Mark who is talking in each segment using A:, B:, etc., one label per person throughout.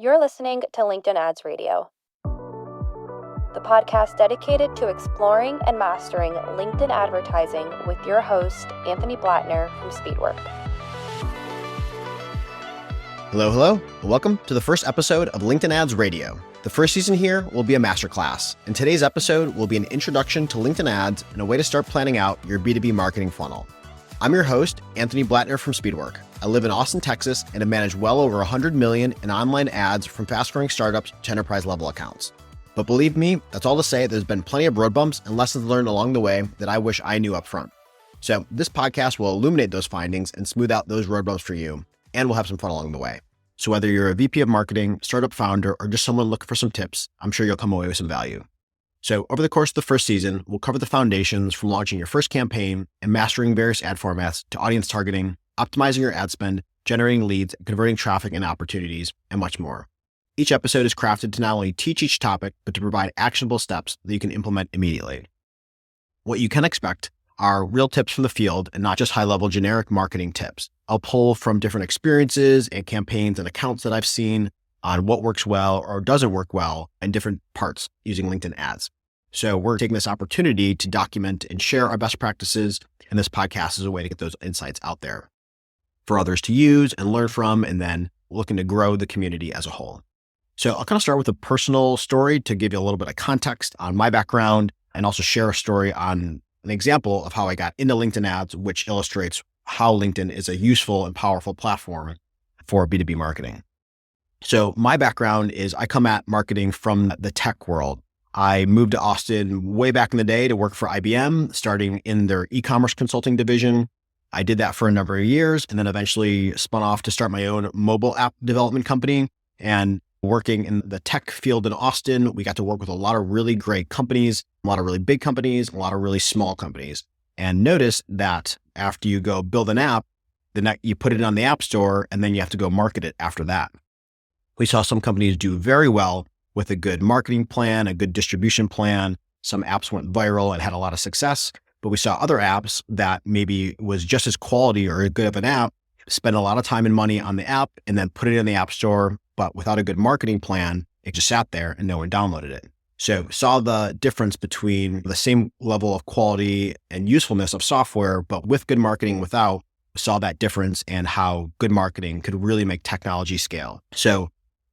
A: You're listening to LinkedIn Ads Radio, the podcast dedicated to exploring and mastering LinkedIn advertising with your host, Anthony Blattner from Speedwork.
B: Hello. Welcome to the first episode of LinkedIn Ads Radio. The first season here will be a masterclass, and today's episode will be an introduction to LinkedIn ads and a way to start planning out your B2B marketing funnel. I'm your host, Anthony Blattner from Speedwork. I live in Austin, Texas, and have managed well over 100 million in online ads from fast-growing startups to enterprise-level accounts. But believe me, that's all to say there's been plenty of road bumps and lessons learned along the way that I wish I knew up front. So this podcast will illuminate those findings and smooth out those road bumps for you, and we'll have some fun along the way. So whether you're a VP of marketing, startup founder, or just someone looking for some tips, I'm sure you'll come away with some value. So over the course of the first season, we'll cover the foundations from launching your first campaign and mastering various ad formats to audience targeting, optimizing your ad spend, generating leads, converting traffic and opportunities, and much more. Each episode is crafted to not only teach each topic, but to provide actionable steps that you can implement immediately. What you can expect are real tips from the field and not just high-level generic marketing tips. I'll pull from different experiences and campaigns and accounts that I've seen on what works well or doesn't work well in different parts using LinkedIn ads. So we're taking this opportunity to document and share our best practices, and this podcast is a way to get those insights out there for others to use and learn from, and then looking to grow the community as a whole. So I'll kind of start with a personal story to give you a little bit of context on my background and also share a story on an example of how I got into LinkedIn ads, which illustrates how LinkedIn is a useful and powerful platform for B2B marketing. So my background is I come at marketing from the tech world. I moved to Austin way back in the day to work for IBM, starting in their e-commerce consulting division. I did that for a number of years and then eventually spun off to start my own mobile app development company. And working in the tech field in Austin, we got to work with a lot of really great companies, a lot of really big companies, a lot of really small companies. And notice that after you go build an app, you put it on the App Store and then you have to go market it after that. We saw some companies do very well with a good marketing plan, a good distribution plan. Some apps went viral and had a lot of success, but we saw other apps that maybe was just as quality or as good of an app, spend a lot of time and money on the app and then put it in the App Store, but without a good marketing plan, it just sat there and no one downloaded it. So saw the difference between the same level of quality and usefulness of software, but with good marketing, without, saw that difference and how good marketing could really make technology scale. So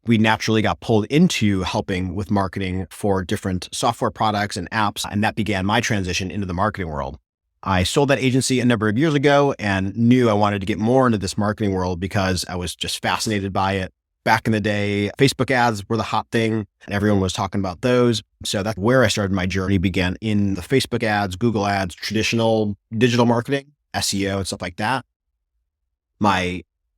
B: we naturally got pulled into helping with marketing for different software products and apps, and that began my transition into the marketing world. I sold that agency a number of years ago and knew I wanted to get more into this marketing world because I was just fascinated by it. Back in the day, Facebook ads were the hot thing and everyone was talking about those. So that's where I started my journey, began in the Facebook ads, Google ads, traditional digital marketing, SEO and stuff like that.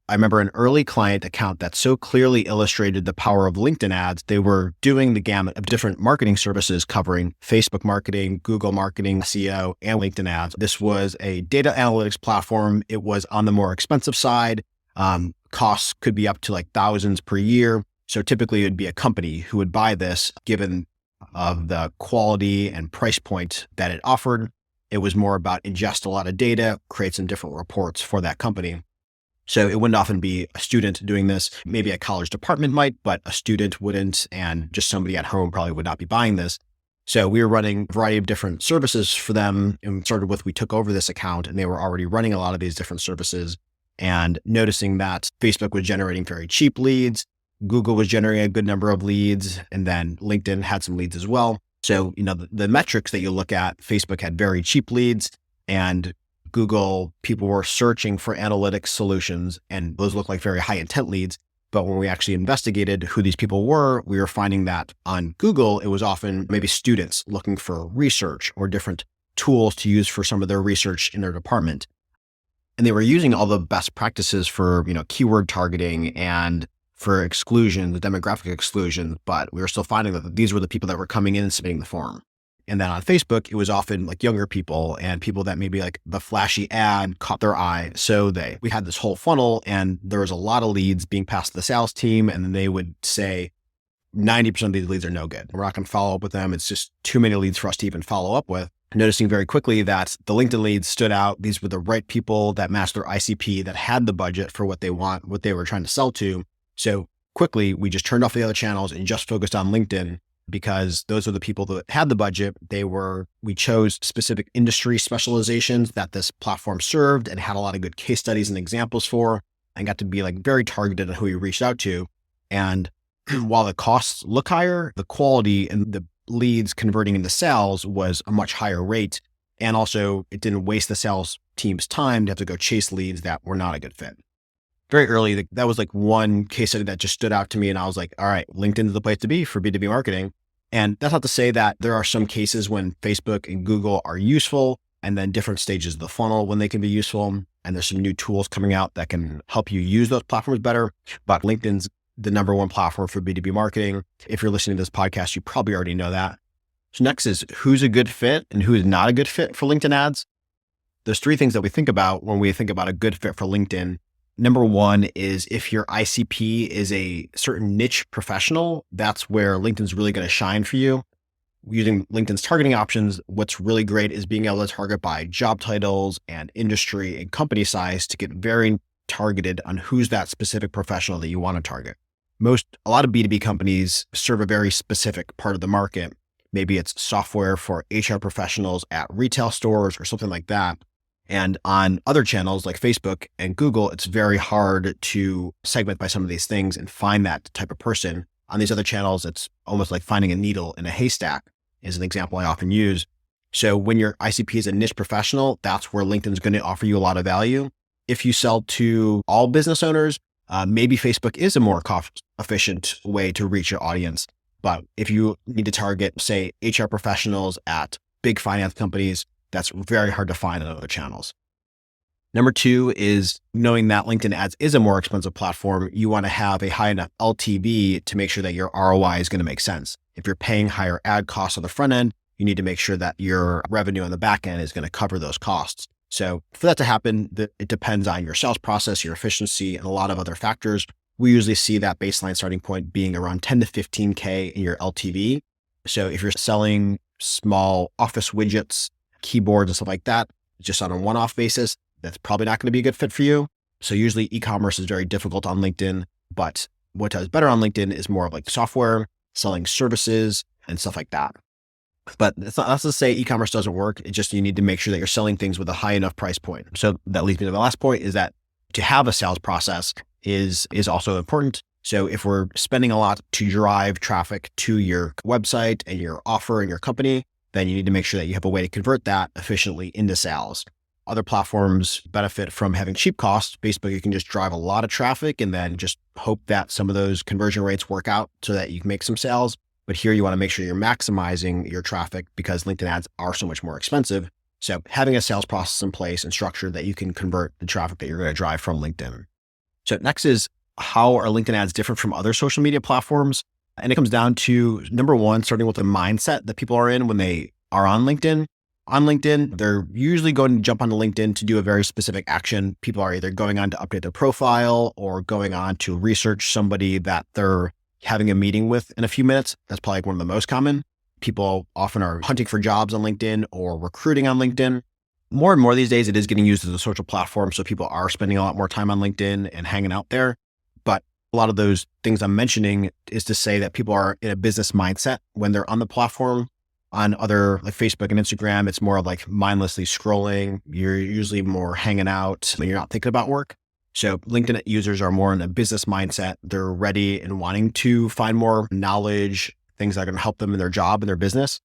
B: I remember an early client account that so clearly illustrated the power of LinkedIn ads. They were doing the gamut of different marketing services covering Facebook marketing, Google marketing, SEO, and LinkedIn ads. This was a data analytics platform. It was on the more expensive side. Costs could be up to like thousands per year. So typically it would be a company who would buy this given of the quality and price point that it offered. It was more about ingest a lot of data, create some different reports for that company. So it wouldn't often be a student doing this. Maybe a college department might, but a student wouldn't, and just somebody at home probably would not be buying this. So we were running a variety of different services for them, and started with, we took over this account and they were already running a lot of these different services, and noticing that Facebook was generating very cheap leads, Google was generating a good number of leads, and then LinkedIn had some leads as well. So, the metrics that you look at, Facebook had very cheap leads, and Google, people were searching for analytics solutions, and those look like very high intent leads. But when we actually investigated who these people were, we were finding that on Google, it was often maybe students looking for research or different tools to use for some of their research in their department. And they were using all the best practices for, keyword targeting and for exclusion, the demographic exclusion, but we were still finding that these were the people that were coming in and submitting the form. And then on Facebook, it was often like younger people and people that maybe like the flashy ad caught their eye. So we had this whole funnel and there was a lot of leads being passed to the sales team. And then they would say 90% of these leads are no good. We're not going to follow up with them. It's just too many leads for us to even follow up with. Noticing very quickly that the LinkedIn leads stood out. These were the right people that matched their ICP, that had the budget for what they were trying to sell to. So quickly, we just turned off the other channels and just focused on LinkedIn because those are the people that had the budget. We chose specific industry specializations that this platform served and had a lot of good case studies and examples for, and got to be like very targeted on who we reached out to. And while the costs look higher, the quality and the leads converting into sales was a much higher rate. And also it didn't waste the sales team's time to have to go chase leads that were not a good fit. Very early, that was like one case study that just stood out to me. And I was like, all right, LinkedIn is the place to be for B2B marketing. And that's not to say that there are some cases when Facebook and Google are useful, and then different stages of the funnel when they can be useful. And there's some new tools coming out that can help you use those platforms better. But LinkedIn's the number one platform for B2B marketing. If you're listening to this podcast, you probably already know that. So next is who's a good fit and who is not a good fit for LinkedIn ads. There's three things that we think about when we think about a good fit for LinkedIn. Number one is if your ICP is a certain niche professional, that's where LinkedIn's really going to shine for you. Using LinkedIn's targeting options, what's really great is being able to target by job titles and industry and company size to get very targeted on who's that specific professional that you want to target. A lot of B2B companies serve a very specific part of the market. Maybe it's software for HR professionals at retail stores or something like that. And on other channels like Facebook and Google, it's very hard to segment by some of these things and find that type of person. On these other channels, it's almost like finding a needle in a haystack is an example I often use. So when your ICP is a niche professional, that's where LinkedIn's going to offer you a lot of value. If you sell to all business owners, maybe Facebook is a more cost-efficient way to reach your audience. But if you need to target, say, HR professionals at big finance companies, that's very hard to find on other channels. Number two is knowing that LinkedIn ads is a more expensive platform. You want to have a high enough LTV to make sure that your ROI is going to make sense. If you're paying higher ad costs on the front end, you need to make sure that your revenue on the back end is going to cover those costs. So for that to happen, it depends on your sales process, your efficiency, and a lot of other factors. We usually see that baseline starting point being around 10 to 15K in your LTV. So if you're selling small office widgets, keyboards and stuff like that, just on a one-off basis, that's probably not going to be a good fit for you. So usually e-commerce is very difficult on LinkedIn, but what does better on LinkedIn is more of like software, selling services and stuff like that. But that's to say e-commerce doesn't work. It's just, you need to make sure that you're selling things with a high enough price point. So that leads me to the last point, is that to have a sales process is also important. So if we're spending a lot to drive traffic to your website and your offer and your company, then you need to make sure that you have a way to convert that efficiently into sales. Other platforms benefit from having cheap costs. Facebook, you can just drive a lot of traffic and then just hope that some of those conversion rates work out so that you can make some sales. But here you want to make sure you're maximizing your traffic because LinkedIn ads are so much more expensive. So having a sales process in place and structure that you can convert the traffic that you're going to drive from LinkedIn. So next is, how are LinkedIn ads different from other social media platforms? And it comes down to, number one, starting with the mindset that people are in when they are on LinkedIn. On LinkedIn, they're usually going to jump onto LinkedIn to do a very specific action. People are either going on to update their profile or going on to research somebody that they're having a meeting with in a few minutes. That's probably one of the most common. People often are hunting for jobs on LinkedIn or recruiting on LinkedIn. More and more these days, it is getting used as a social platform. So people are spending a lot more time on LinkedIn and hanging out there. But a lot of those things I'm mentioning is to say that people are in a business mindset when they're on the platform. On other like Facebook and Instagram, it's more of like mindlessly scrolling. You're usually more hanging out when you're not thinking about work. So LinkedIn users are more in a business mindset. They're ready and wanting to find more knowledge, things that are going to help them in their job and their business.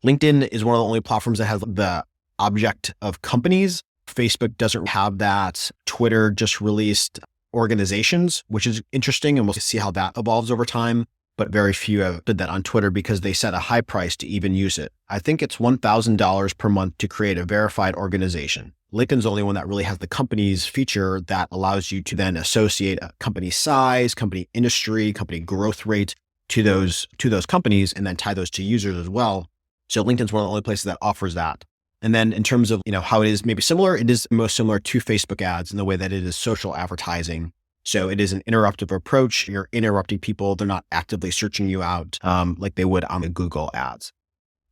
B: LinkedIn is one of the only platforms that has the object of companies. Facebook doesn't have that. Twitter just released organizations, which is interesting, and we'll see how that evolves over time. But very few have did that on Twitter because they set a high price to even use it. I think it's $1,000 per month to create a verified organization. LinkedIn's the only one that really has the companies feature that allows you to then associate a company size, company industry, company growth rate to those companies, and then tie those to users as well. So LinkedIn's one of the only places that offers that. And then in terms of, how it is maybe similar, it is most similar to Facebook ads in the way that it is social advertising. So it is an interruptive approach. You're interrupting people. They're not actively searching you out like they would on the Google ads.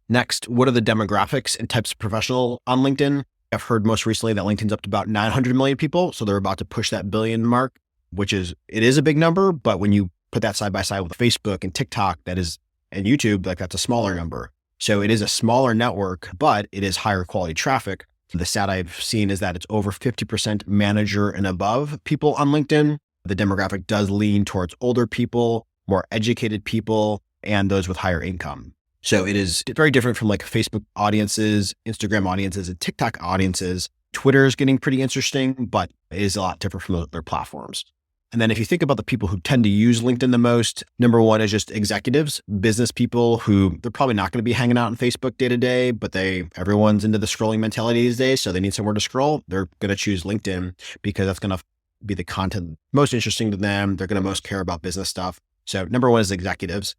B: Next, what are the demographics and types of professional on LinkedIn? I've heard most recently that LinkedIn's up to about 900 million people. So they're about to push that billion mark, it is a big number. But when you put that side by side with Facebook and TikTok, and YouTube, like that's a smaller number. So it is a smaller network, but it is higher quality traffic. The stat I've seen is that it's over 50% manager and above people on LinkedIn. The demographic does lean towards older people, more educated people, and those with higher income. So it is very different from like Facebook audiences, Instagram audiences, and TikTok audiences. Twitter is getting pretty interesting, but it is a lot different from other platforms. And then if you think about the people who tend to use LinkedIn the most, number one is just executives, business people who they're probably not going to be hanging out on Facebook day to day, but everyone's into the scrolling mentality these days. So they need somewhere to scroll. They're going to choose LinkedIn because that's going to be the content most interesting to them. They're going to most care about business stuff. So number one is executives.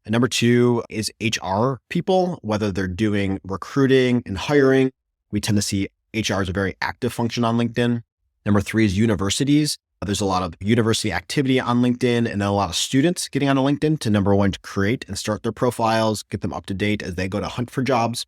B: And number two is HR people, whether they're doing recruiting and hiring. We tend to see HR as a very active function on LinkedIn. Number three is universities. There's a lot of university activity on LinkedIn and a lot of students getting onto LinkedIn to number one, to create and start their profiles, get them up to date as they go to hunt for jobs.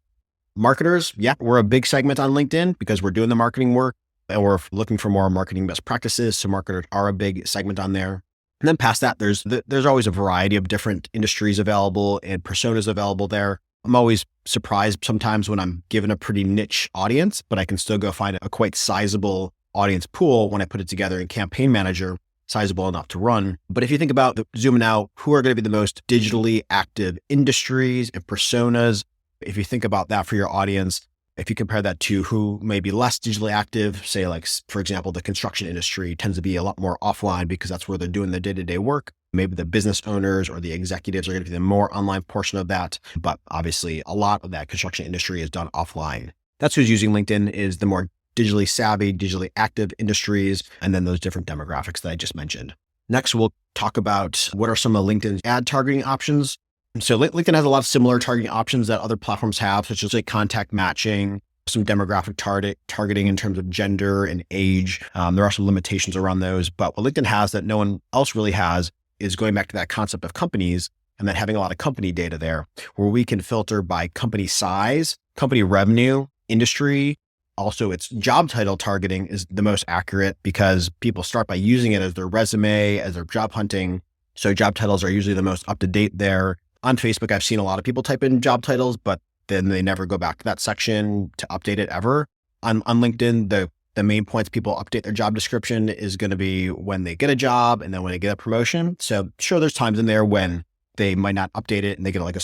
B: Marketers, yeah, we're a big segment on LinkedIn because we're doing the marketing work and we're looking for more marketing best practices. So marketers are a big segment on there. And then past that, there's always a variety of different industries available and personas available there. I'm always surprised sometimes when I'm given a pretty niche audience, but I can still go find a quite sizable audience pool when I put it together in Campaign Manager, sizable enough to run. But if you think about zooming out, who are going to be the most digitally active industries and personas? If you think about that for your audience, if you compare that to who may be less digitally active, say like, for example, the construction industry tends to be a lot more offline because that's where they're doing their day-to-day work. Maybe the business owners or the executives are going to be the more online portion of that. But obviously a lot of that construction industry is done offline. That's who's using LinkedIn, is the more digitally savvy, digitally active industries, and then those different demographics that I just mentioned. Next, we'll talk about what are some of LinkedIn's ad targeting options. So LinkedIn has a lot of similar targeting options that other platforms have, such as like contact matching, some demographic targeting in terms of gender and age. There are some limitations around those, but what LinkedIn has that no one else really has is going back to that concept of companies and then having a lot of company data there where we can filter by company size, company revenue, industry. Also, its job title targeting is the most accurate because people start by using it as their resume, as their job hunting. So job titles are usually the most up to date there. On Facebook, I've seen a lot of people type in job titles, but then they never go back to that section to update it ever. On LinkedIn, the main points people update their job description is going to be when they get a job and then when they get a promotion. So sure, there's times in there when they might not update it and they get like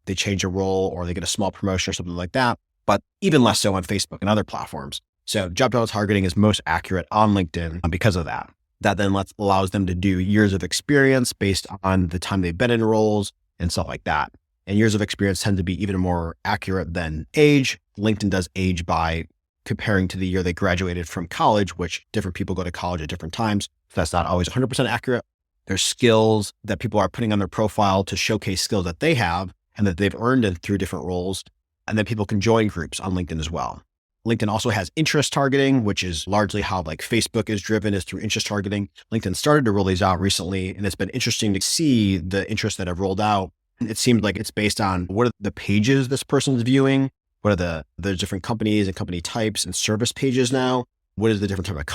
B: they change a role or they get a small promotion or something like that. But even less so on Facebook and other platforms. So job title targeting is most accurate on LinkedIn because of that. That then allows them to do years of experience based on the time they've been in roles and stuff like that. And years of experience tend to be even more accurate than age. LinkedIn does age by comparing to the year they graduated from college, which different people go to college at different times. So that's not always 100% accurate. There's skills that people are putting on their profile to showcase skills that they have and that they've earned through different roles. And then people can join groups on LinkedIn as well. LinkedIn also has interest targeting, which is largely how like Facebook is driven, is through interest targeting. LinkedIn started to roll these out recently, and it's been interesting to see the interests that have rolled out. It seems like it's based on what are the pages this person's viewing, what are the different companies and company types and service pages now, what is the different type of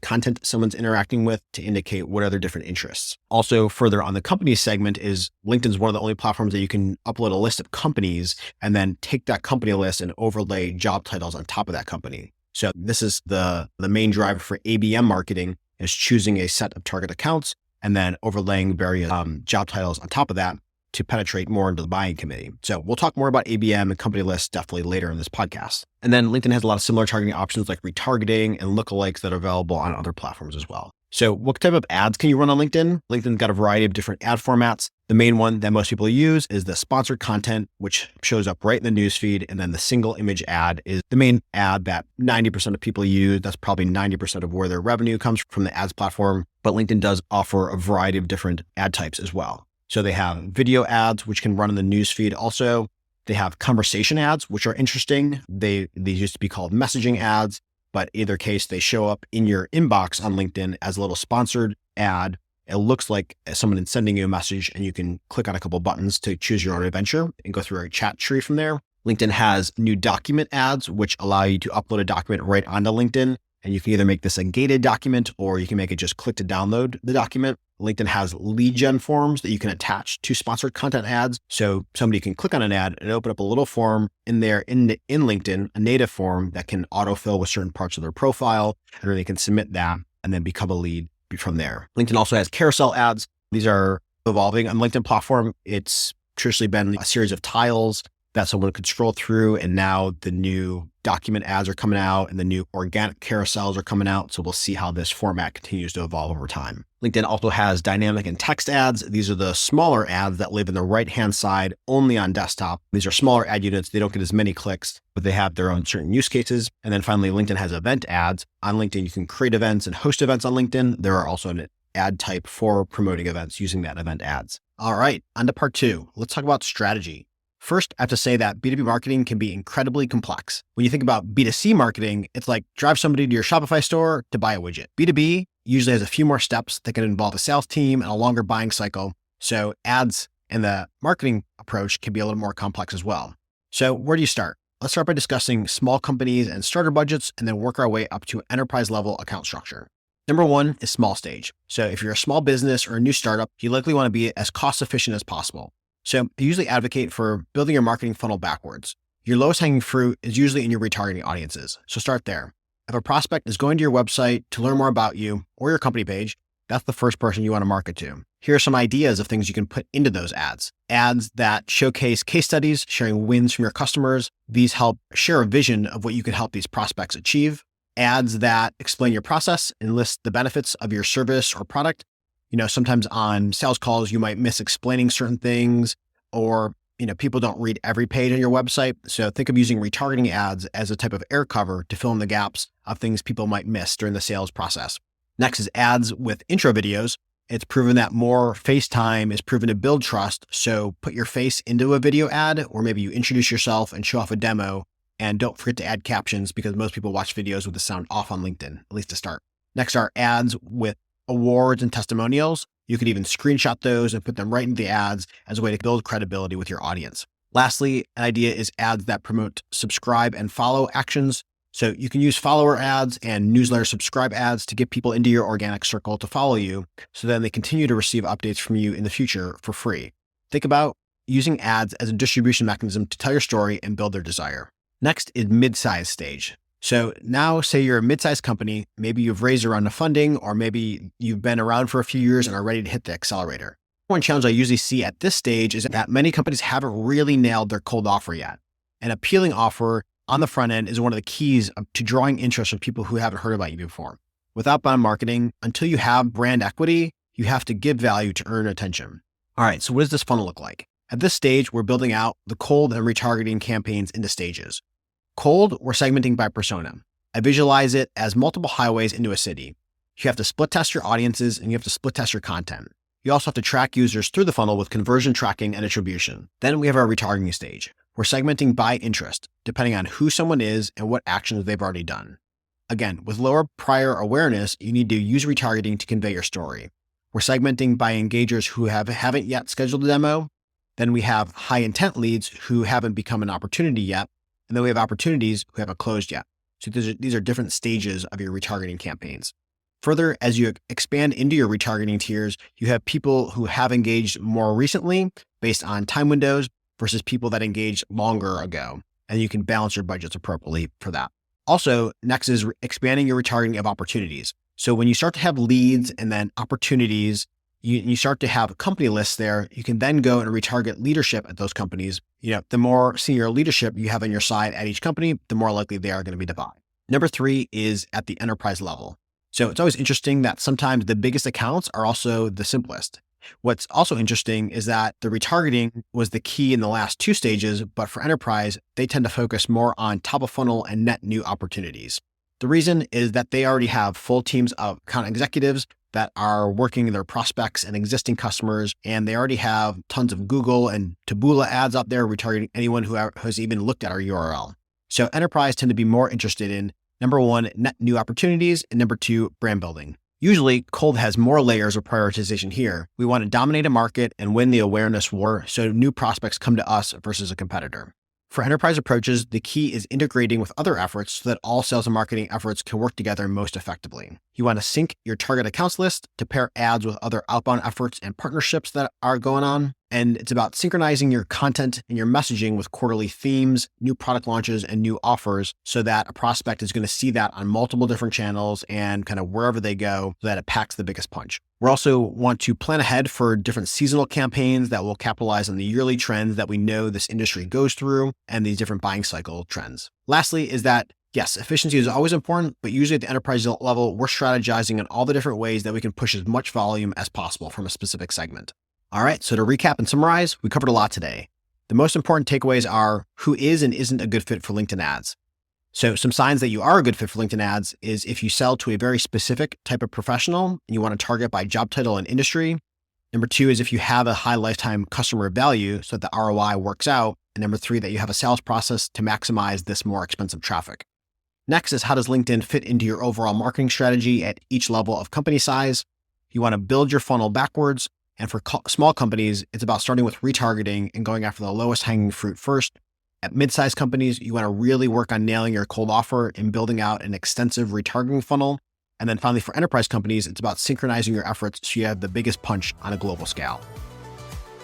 B: content someone's interacting with to indicate what are their different interests. Also, further on the company segment is LinkedIn's one of the only platforms that you can upload a list of companies and then take that company list and overlay job titles on top of that company. So this is the main driver for ABM marketing, is choosing a set of target accounts and then overlaying various job titles on top of that to penetrate more into the buying committee. So we'll talk more about ABM and company lists definitely later in this podcast. And then LinkedIn has a lot of similar targeting options like retargeting and lookalikes that are available on other platforms as well. So what type of ads can you run on LinkedIn? LinkedIn's got a variety of different ad formats. The main one that most people use is the sponsored content, which shows up right in the newsfeed. And then the single image ad is the main ad that 90% of people use. That's probably 90% of where their revenue comes from the ads platform. But LinkedIn does offer a variety of different ad types as well. So they have video ads, which can run in the newsfeed also. They have conversation ads, which are interesting. They used to be called messaging ads, but either case, they show up in your inbox on LinkedIn as a little sponsored ad. It looks like someone is sending you a message and you can click on a couple buttons to choose your own adventure and go through a chat tree from there. LinkedIn has new document ads, which allow you to upload a document right onto LinkedIn. And you can either make this a gated document or you can make it just click to download the document. LinkedIn has lead gen forms that you can attach to sponsored content ads. So somebody can click on an ad and open up a little form in there in LinkedIn, a native form that can autofill with certain parts of their profile, and then they can submit that and then become a lead from there. LinkedIn also has carousel ads. These are evolving on LinkedIn platform. It's traditionally been a series of tiles that someone could scroll through, and now the new document ads are coming out and the new organic carousels are coming out. So we'll see how this format continues to evolve over time. LinkedIn also has dynamic and text ads. These are the smaller ads that live in the right-hand side only on desktop. These are smaller ad units. They don't get as many clicks, but they have their own certain use cases. And then finally, LinkedIn has event ads. On LinkedIn, you can create events and host events on LinkedIn. There are also an ad type for promoting events using that event ads. All right, on to part 2. Let's talk about strategy. First, I have to say that B2B marketing can be incredibly complex. When you think about B2C marketing, it's like drive somebody to your Shopify store to buy a widget. B2B usually has a few more steps that can involve a sales team and a longer buying cycle. So ads and the marketing approach can be a little more complex as well. So where do you start? Let's start by discussing small companies and starter budgets, and then work our way up to enterprise level account structure. Number 1 is small stage. So if you're a small business or a new startup, you likely want to be as cost efficient as possible. So I usually advocate for building your marketing funnel backwards. Your lowest hanging fruit is usually in your retargeting audiences. So start there. If a prospect is going to your website to learn more about you or your company page, that's the first person you want to market to. Here are some ideas of things you can put into those ads. Ads that showcase case studies, sharing wins from your customers. These help share a vision of what you can help these prospects achieve. Ads that explain your process and list the benefits of your service or product. Sometimes on sales calls, you might miss explaining certain things, or, people don't read every page on your website. So think of using retargeting ads as a type of air cover to fill in the gaps of things people might miss during the sales process. Next is ads with intro videos. It's proven that more face time is proven to build trust. So put your face into a video ad, or maybe you introduce yourself and show off a demo, and don't forget to add captions because most people watch videos with the sound off on LinkedIn, at least to start. Next are ads with awards and testimonials. You could even screenshot those and put them right into the ads as a way to build credibility with your audience. Lastly, an idea is ads that promote subscribe and follow actions. So you can use follower ads and newsletter subscribe ads to get people into your organic circle to follow you, so then they continue to receive updates from you in the future for free. Think about using ads as a distribution mechanism to tell your story and build their desire. Next is mid-size stage. So now say you're a mid-sized company, maybe you've raised a round of funding, or maybe you've been around for a few years and are ready to hit the accelerator. One challenge I usually see at this stage is that many companies haven't really nailed their cold offer yet. An appealing offer on the front end is one of the keys to drawing interest from people who haven't heard about you before. With outbound marketing, until you have brand equity, you have to give value to earn attention. All right, so what does this funnel look like? At this stage, we're building out the cold and retargeting campaigns into stages. Cold, we're segmenting by persona. I visualize it as multiple highways into a city. You have to split test your audiences, and you have to split test your content. You also have to track users through the funnel with conversion tracking and attribution. Then we have our retargeting stage. We're segmenting by interest, depending on who someone is and what actions they've already done. Again, with lower prior awareness, you need to use retargeting to convey your story. We're segmenting by engagers who haven't yet scheduled a demo. Then we have high intent leads who haven't become an opportunity yet. And then we have opportunities who haven't closed yet. So these are different stages of your retargeting campaigns. Further, as you expand into your retargeting tiers, you have people who have engaged more recently based on time windows versus people that engaged longer ago. And you can balance your budgets appropriately for that. Also, next is expanding your retargeting of opportunities. So when you start to have leads and then opportunities, you start to have company lists there, you can then go and retarget leadership at those companies. The more senior leadership you have on your side at each company, the more likely they are going to be to buy. Number 3 is at the enterprise level. So it's always interesting that sometimes the biggest accounts are also the simplest. What's also interesting is that the retargeting was the key in the last 2 stages, but for enterprise, they tend to focus more on top of funnel and net new opportunities. The reason is that they already have full teams of account executives that are working their prospects and existing customers, and they already have tons of Google and Taboola ads out there retargeting anyone who has even looked at our URL. So enterprise tend to be more interested in, number 1, net new opportunities, and number 2, brand building. Usually, cold has more layers of prioritization here. We want to dominate a market and win the awareness war, so new prospects come to us versus a competitor. For enterprise approaches, the key is integrating with other efforts so that all sales and marketing efforts can work together most effectively. You want to sync your target accounts list to pair ads with other outbound efforts and partnerships that are going on. And it's about synchronizing your content and your messaging with quarterly themes, new product launches, and new offers so that a prospect is going to see that on multiple different channels and kind of wherever they go so that it packs the biggest punch. We also want to plan ahead for different seasonal campaigns that will capitalize on the yearly trends that we know this industry goes through and these different buying cycle trends. Lastly is that yes, efficiency is always important, but usually at the enterprise level, we're strategizing on all the different ways that we can push as much volume as possible from a specific segment. All right, so to recap and summarize, we covered a lot today. The most important takeaways are who is and isn't a good fit for LinkedIn ads. So some signs that you are a good fit for LinkedIn ads is if you sell to a very specific type of professional and you want to target by job title and industry. Number 2 is if you have a high lifetime customer value so that the ROI works out. And number 3, that you have a sales process to maximize this more expensive traffic. Next is how does LinkedIn fit into your overall marketing strategy at each level of company size? You want to build your funnel backwards. And for small companies, it's about starting with retargeting and going after the lowest hanging fruit first. At mid-sized companies, you want to really work on nailing your cold offer and building out an extensive retargeting funnel. And then finally, for enterprise companies, it's about synchronizing your efforts so you have the biggest punch on a global scale.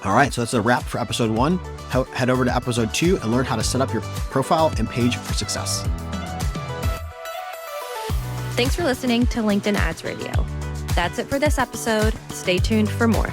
B: All right, so that's a wrap for episode 1. Head over to episode 2 and learn how to set up your profile and page for success.
A: Thanks for listening to LinkedIn Ads Radio. That's it for this episode. Stay tuned for more.